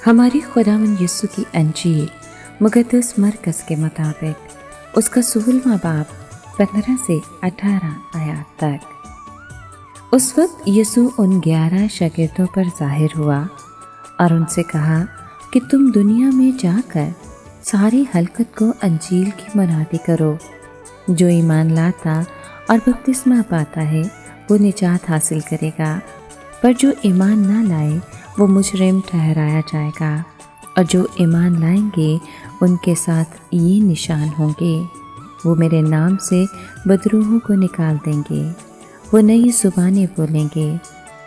ہماری خداوند یسوع کی انجیل مقدس مرکز کے مطابق اس کا 16واں باب 15 سے 18 آیات تک۔ اس وقت یسوع ان 11 شاگردوں پر ظاہر ہوا اور ان سے کہا کہ تم دنیا میں جا کر ساری خلقت کو انجیل کی منادی کرو۔ جو ایمان لاتا اور بپتسمہ پاتا ہے وہ نجات حاصل کرے گا، پر جو ایمان نہ لائے وہ مجرم ٹھہرایا جائے گا۔ اور جو ایمان لائیں گے ان کے ساتھ یہ نشان ہوں گے، وہ میرے نام سے بدروحوں کو نکال دیں گے، وہ نئی زبانیں بولیں گے،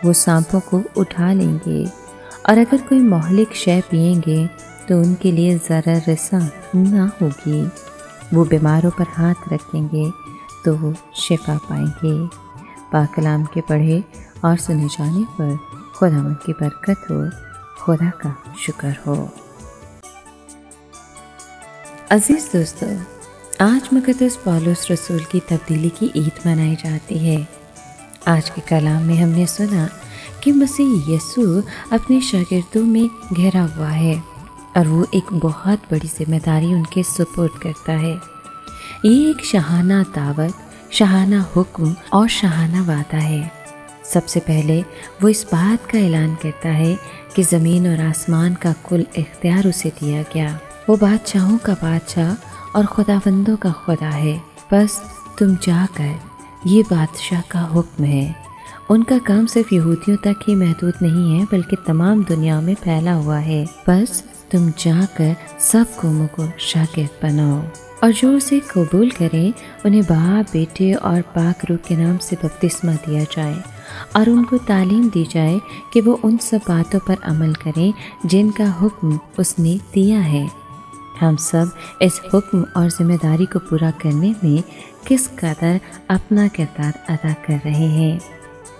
وہ سانپوں کو اٹھا لیں گے، اور اگر کوئی مہلک شے پئیں گے تو ان کے لیے ضرر رساں نہ ہوگی۔ وہ بیماروں پر ہاتھ رکھیں گے تو وہ شفا پائیں گے۔ پاک کلام کے پڑھے اور سنے جانے پر خداوند کی برکت ہو، خدا کا شکر ہو۔ عزیز دوستو، آج مقدس پولس رسول کی تبدیلی کی عید منائی جاتی ہے۔ آج کے کلام میں ہم نے سنا کہ مسیح یسوع اپنے شاگردوں میں گھرا ہوا ہے اور وہ ایک بہت بڑی ذمہ داری ان کے سپرد کرتا ہے۔ یہ ایک شاہانہ دعوت، شاہانہ حکم اور شاہانہ وعدہ ہے۔ سب سے پہلے وہ اس بات کا اعلان کرتا ہے کہ زمین اور آسمان کا کل اختیار اسے دیا گیا۔ وہ بادشاہوں کا بادشاہ اور خداوندوں کا خدا ہے۔ بس تم جا کر، یہ بادشاہ کا حکم ہے۔ ان کا کام صرف یہودیوں تک ہی محدود نہیں ہے بلکہ تمام دنیا میں پھیلا ہوا ہے۔ بس تم جا کر سب قوموں کو شاگرد بناؤ، اور جو اسے قبول کریں انہیں باپ، بیٹے اور پاک روح کے نام سے بپتسمہ دیا جائے، اور ان کو تعلیم دی جائے کہ وہ ان سب باتوں پر عمل کریں جن کا حکم اس نے دیا ہے۔ ہم سب اس حکم اور ذمہ داری کو پورا کرنے میں کس قدر اپنا کردار ادا کر رہے ہیں۔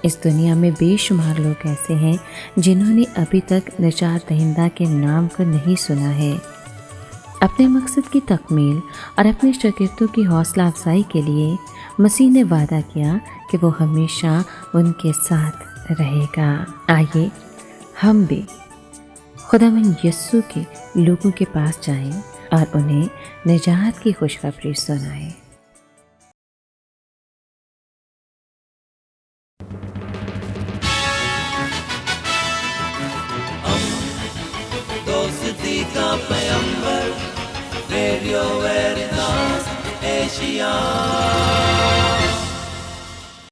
اس دنیا میں بے شمار لوگ ایسے ہیں جنہوں نے ابھی تک نجات دہندہ کے نام کو نہیں سنا ہے۔ اپنے مقصد کی تکمیل اور اپنے شاگردوں کی حوصلہ افزائی کے لیے مسیح نے وعدہ کیا کہ وہ ہمیشہ ان کے ساتھ رہے گا۔ آئیے ہم بھی خداوند یسوع کے لوگوں کے پاس جائیں اور انہیں نجات کی خوشخبری سنائیں۔ دوستی کا پیمبر، ریڈیو ویریتاس ایشیا۔